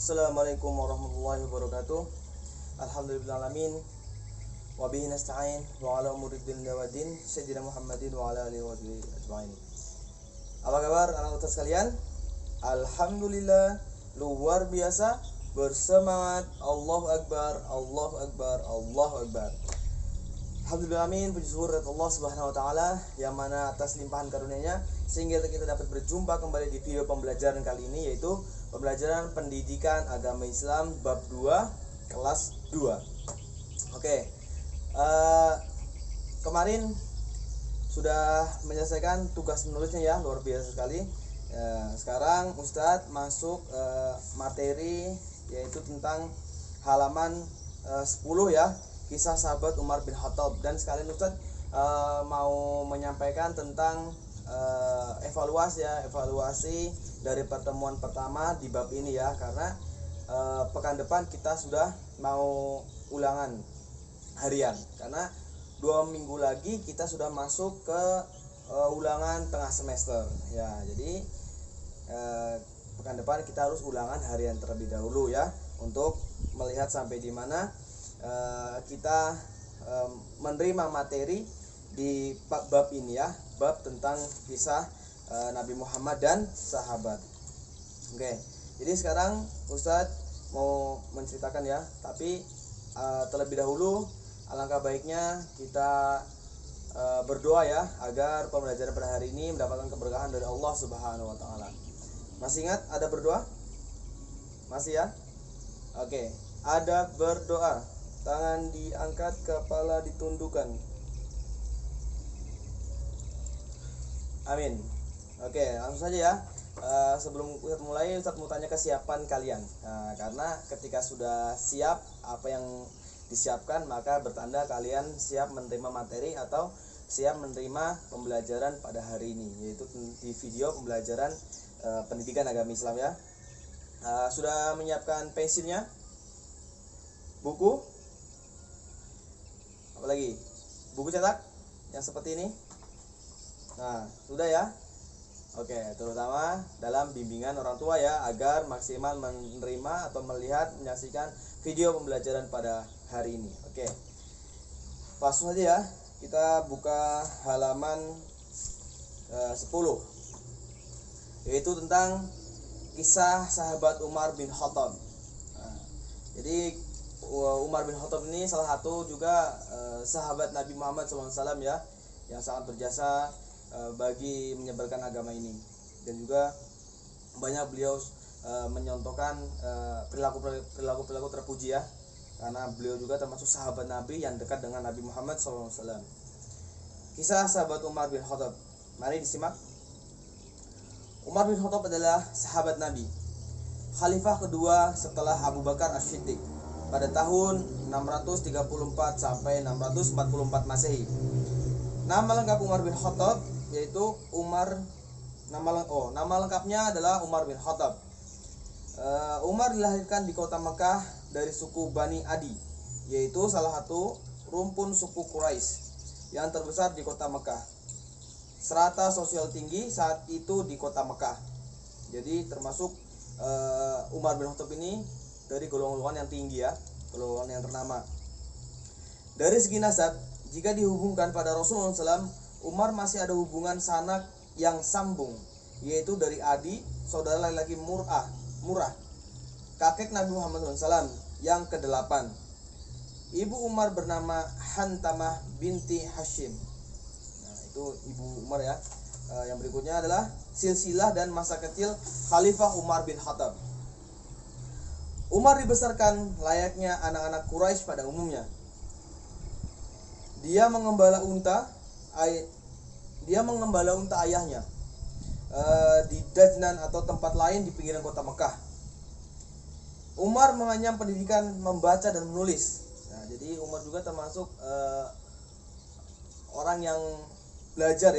Assalamualaikum warahmatullahi wabarakatuh. Alhamdulillahalamin. Wabihi nasta'in wa ala umuri dunya waddin. Sayyidina Muhammadin wa ala alihi wa sahbihi ajma'in. Apa kabar anak ustaz sekalian? Alhamdulillah, luar biasa, bersemangat. Allahu Akbar, Allahu Akbar, Allahu Akbar. Alhamdulillah, amin, puji syukur kepada Allah Subhanahu wa taala yang mana atas limpahan karunia-Nya sehingga kita dapat berjumpa kembali di video pembelajaran kali ini, yaitu pembelajaran pendidikan agama Islam bab 2 kelas 2. Oke. Kemarin sudah menyelesaikan tugas menulisnya ya, luar biasa sekali. Sekarang Ustadz masuk materi, yaitu tentang halaman 10 ya, kisah sahabat Umar bin Khattab. Dan sekalian Ustadz mau menyampaikan tentang evaluasi dari pertemuan pertama di bab ini ya, karena pekan depan kita sudah mau ulangan harian, karena 2 minggu lagi kita sudah masuk ke ulangan tengah semester ya. Jadi pekan depan kita harus ulangan harian terlebih dahulu ya, untuk melihat sampai di mana kita menerima materi di bab ini ya, bab tentang kisah Nabi Muhammad dan sahabat. Oke, jadi sekarang Ustadz mau menceritakan ya, tapi terlebih dahulu alangkah baiknya kita berdoa ya, agar pembelajaran pada hari ini mendapatkan keberkahan dari Allah Subhanahu wa taala. Masih ingat ada berdoa? Masih ya? Oke, ada berdoa. Tangan diangkat, kepala ditundukkan. Amin. Oke, langsung saja ya. Sebelum kita mulai, Ustaz mau tanya kesiapan kalian. Karena ketika sudah siap apa yang disiapkan, maka bertanda kalian siap menerima materi atau siap menerima pembelajaran pada hari ini, yaitu di video pembelajaran pendidikan agama Islam ya. Sudah menyiapkan pensilnya, buku, apalagi buku cetak yang seperti ini. Nah, sudah ya. Oke, terutama dalam bimbingan orang tua ya, agar maksimal menerima atau melihat, menyaksikan video pembelajaran pada hari ini. Oke, langsung saja ya, kita buka halaman 10, yaitu tentang kisah sahabat Umar bin Khattab. Jadi Umar bin Khattab ini salah satu juga sahabat Nabi Muhammad SAW ya, yang sangat berjasa bagi menyebarkan agama ini, dan juga banyak beliau menyontohkan perilaku terpuji ya, karena beliau juga termasuk sahabat Nabi yang dekat dengan Nabi Muhammad SAW. Kisah sahabat Umar bin Khattab, mari disimak. Umar bin Khattab adalah sahabat Nabi, khalifah kedua setelah Abu Bakar As-Siddiq pada tahun 634 sampai 644 Masehi. Nama lengkap Umar bin Khattab yaitu nama lengkapnya adalah Umar bin Khattab. Umar dilahirkan di kota Mekah dari suku Bani Adi, yaitu salah satu rumpun suku Quraisy yang terbesar di kota Mekah. Strata sosial tinggi saat itu di kota Mekah. Jadi termasuk Umar bin Khattab ini dari golongan yang tinggi ya, golongan yang ternama. Dari segi nasab, jika dihubungkan pada Rasulullah SAW, Umar masih ada hubungan sanak yang sambung, yaitu dari Adi, saudara laki-laki Murrah, kakek Nabi Muhammad SAW yang ke-8. Ibu Umar bernama Hantamah binti Hashim. Nah, itu ibu Umar ya. Yang berikutnya adalah silsilah dan masa kecil Khalifah Umar bin Khattab. Umar dibesarkan layaknya anak-anak Quraisy pada umumnya. Dia mengembala unta ayahnya di Dajnan atau tempat lain di pinggiran kota Mekah. Umar mengenyam pendidikan membaca dan menulis. Nah, jadi Umar juga termasuk orang yang belajar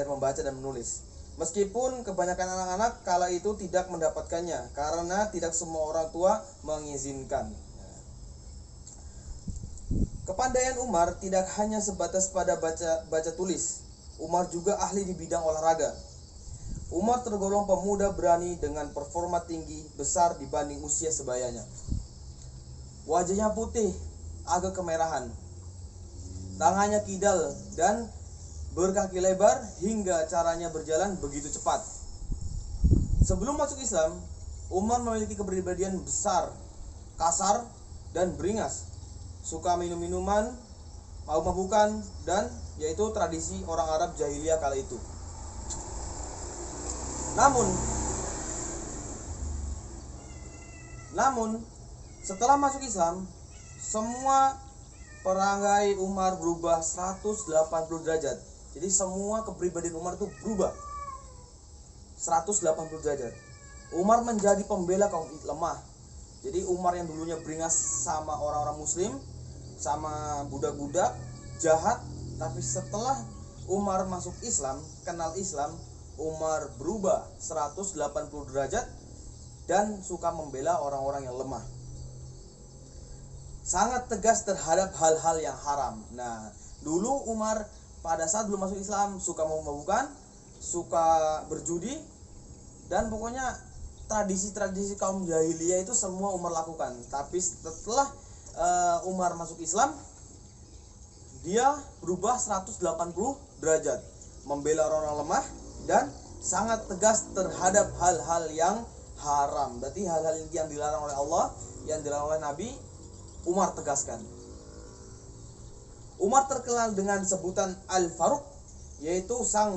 membaca dan menulis. Meskipun kebanyakan anak-anak kala itu tidak mendapatkannya, karena tidak semua orang tua mengizinkan. Kepandaian Umar tidak hanya sebatas pada baca tulis. Umar juga ahli di bidang olahraga. Umar tergolong pemuda berani dengan performa tinggi besar dibanding usia sebayanya. Wajahnya putih, agak kemerahan. Tangannya kidal dan berkaki lebar hingga caranya berjalan begitu cepat. Sebelum masuk Islam, Umar memiliki kepribadian besar, kasar, dan beringas. Suka minum-minuman, mabuk-mabukan, dan yaitu tradisi orang Arab jahiliyah kala itu. Namun setelah masuk Islam, semua perangai Umar berubah 180 derajat. Jadi semua kepribadian Umar itu berubah 180 derajat. Umar menjadi pembela kaum lemah. Jadi Umar yang dulunya beringas sama orang-orang muslim, sama budak-budak, jahat, tapi setelah Umar masuk Islam, kenal Islam, Umar berubah 180 derajat dan suka membela orang-orang yang lemah. Sangat tegas terhadap hal-hal yang haram. Nah, dulu Umar pada saat belum masuk Islam suka memabukkan, suka berjudi, dan pokoknya tradisi-tradisi kaum jahiliyah itu semua Umar lakukan. Tapi setelah Umar masuk Islam, dia berubah 180 derajat, membela orang-orang lemah dan sangat tegas terhadap hal-hal yang haram. Berarti hal-hal yang dilarang oleh Allah, yang dilarang oleh Nabi, Umar tegaskan. Umar terkenal dengan sebutan Al-Faruq, yaitu sang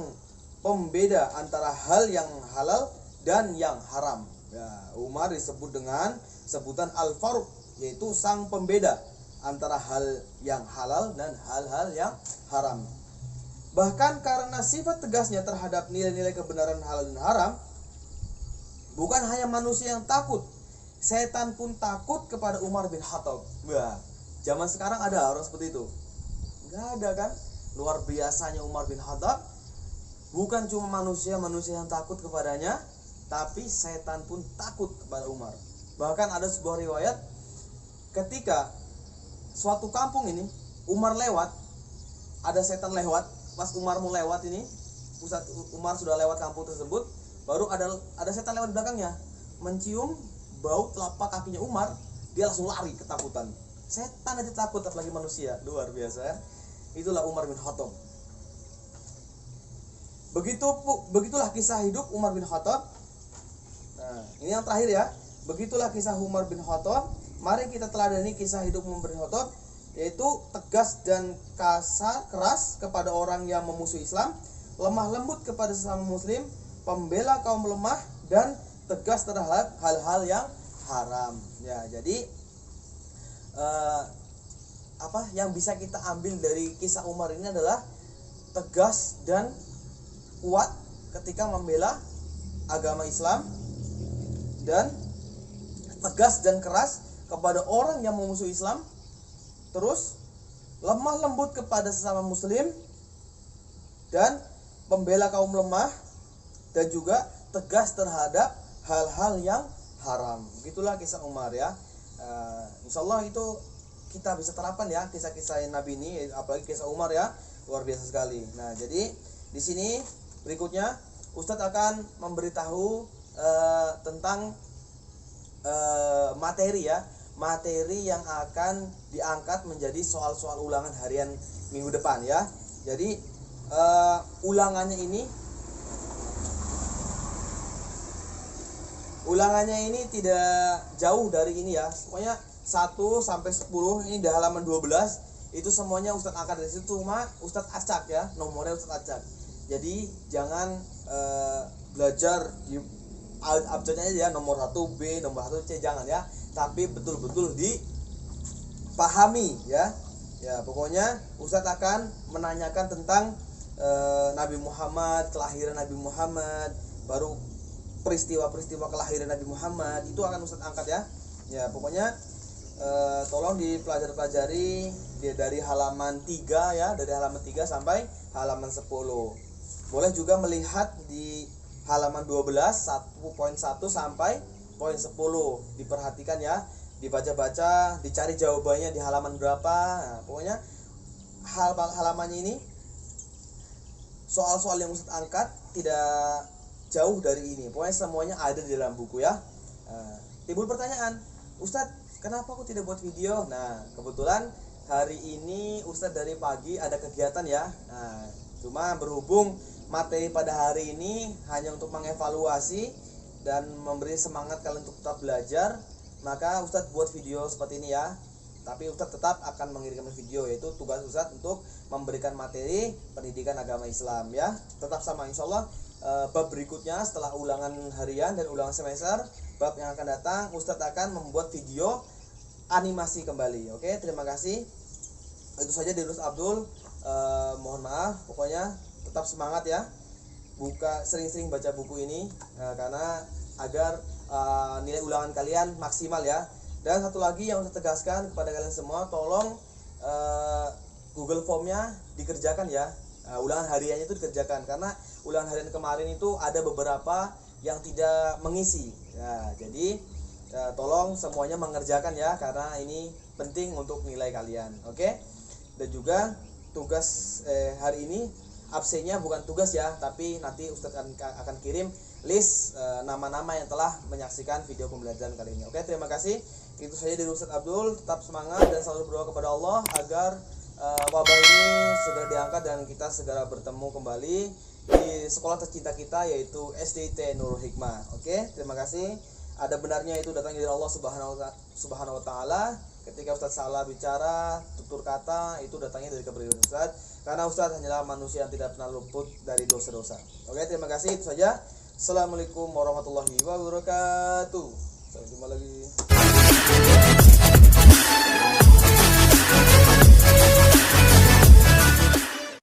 pembeda antara hal yang halal dan yang haram. Ya, Umar disebut dengan sebutan Al-Faruq, yaitu sang pembeda antara hal yang halal dan hal-hal yang haram. Bahkan karena sifat tegasnya terhadap nilai-nilai kebenaran halal dan haram, bukan hanya manusia yang takut, setan pun takut kepada Umar bin Khattab. Wah, zaman sekarang ada orang seperti itu? Enggak ada kan? Luar biasanya Umar bin Khattab. Bukan cuma manusia yang takut kepadanya, tapi setan pun takut kepada Umar. Bahkan ada sebuah riwayat, ketika suatu kampung ini Umar lewat, ada setan lewat. Pas Umar mau lewat ini, Umar sudah lewat kampung tersebut, baru ada setan lewat di belakangnya, mencium bau telapak kakinya Umar, dia langsung lari ketakutan. Setan aja takut, apalagi manusia. Luar biasa ya. Itulah Umar bin Khattab. Begitulah kisah hidup Umar bin Khattab. Nah, ini yang terakhir ya. Begitulah kisah Umar bin Khattab. Mari kita teladani kisah hidup Umar bin Khattab, yaitu tegas dan keras kepada orang yang memusuhi Islam, lemah lembut kepada sesama muslim, pembela kaum lemah, dan tegas terhadap hal-hal yang haram. Ya, jadi yang bisa kita ambil dari kisah Umar ini adalah tegas dan kuat ketika membela agama Islam, dan tegas dan keras kepada orang yang memusuhi Islam, terus lemah lembut kepada sesama muslim dan pembela kaum lemah, dan juga tegas terhadap hal-hal yang haram. Begitulah kisah Umar ya. Insyaallah itu kita bisa terapkan ya kisah-kisah Nabi ini, apalagi kisah Umar ya, luar biasa sekali. Nah, jadi di sini berikutnya Ustadz akan memberitahu tentang materi yang akan diangkat menjadi soal-soal ulangan harian minggu depan ya. Jadi ulangannya ini tidak jauh dari ini ya. Pokoknya 1 sampai 10 ini di halaman 12 itu semuanya Ustadz angkat dari situ, cuma Ustadz acak ya, nomornya Ustadz acak. Jadi jangan belajar di abjadnya aja ya, nomor 1B, nomor 1C, jangan ya. Tapi betul-betul dipahami ya. Ya, pokoknya Ustadz akan menanyakan tentang Nabi Muhammad, kelahiran Nabi Muhammad, baru peristiwa-peristiwa kelahiran Nabi Muhammad itu akan Ustadz angkat ya. Ya, pokoknya tolong dipelajari dari halaman 3 ya, dari halaman 3 sampai halaman 10. Boleh juga melihat di halaman 12 1.1 sampai poin 10. Diperhatikan ya, dibaca-baca, dicari jawabannya di halaman berapa. Nah, pokoknya halamannya ini soal-soal yang Ustadz angkat tidak jauh dari ini. Pokoknya semuanya ada di dalam buku ya. Timbul pertanyaan, Ustadz, kenapa aku tidak buat video? Nah, kebetulan hari ini Ustadz dari pagi ada kegiatan ya. Nah, cuma berhubung materi pada hari ini hanya untuk mengevaluasi dan memberi semangat kalian untuk tetap belajar, maka Ustadz buat video seperti ini ya. Tapi Ustadz tetap akan mengirimkan video, yaitu tugas Ustadz untuk memberikan materi pendidikan agama Islam ya. Tetap sama, insya Allah bab berikutnya setelah ulangan harian dan ulangan semester, bab yang akan datang Ustadz akan membuat video animasi kembali. Oke, terima kasih. Itu saja dari Ustadz Abdul. Mohon maaf, pokoknya tetap semangat ya. Sering-sering baca buku ini karena agar nilai ulangan kalian maksimal ya. Dan satu lagi yang saya tegaskan kepada kalian semua, tolong Google Formnya dikerjakan ya. Ulangan hariannya itu dikerjakan, karena ulangan harian kemarin itu ada beberapa yang tidak mengisi ya. Jadi tolong semuanya mengerjakan ya, karena ini penting untuk nilai kalian. Oke. Dan juga tugas hari ini absennya bukan tugas ya, tapi nanti Ustadz akan kirim list nama-nama yang telah menyaksikan video pembelajaran kali ini. Oke, terima kasih. Itu saja dari Ustadz Abdul. Tetap semangat dan selalu berdoa kepada Allah agar wabah ini segera diangkat dan kita segera bertemu kembali di sekolah tercinta kita, yaitu SDIT Nurul Hikmah. Oke, terima kasih. Ada benarnya itu datangnya dari Allah Subhanahu wa taala. Ketika Ustadz salah bicara, tutur kata, itu datangnya dari kepribadian Ustadz, karena Ustadz hanyalah manusia yang tidak pernah luput dari dosa-dosa. Oke, terima kasih. Itu saja. Assalamualaikum warahmatullahi wabarakatuh. Sampai jumpa lagi.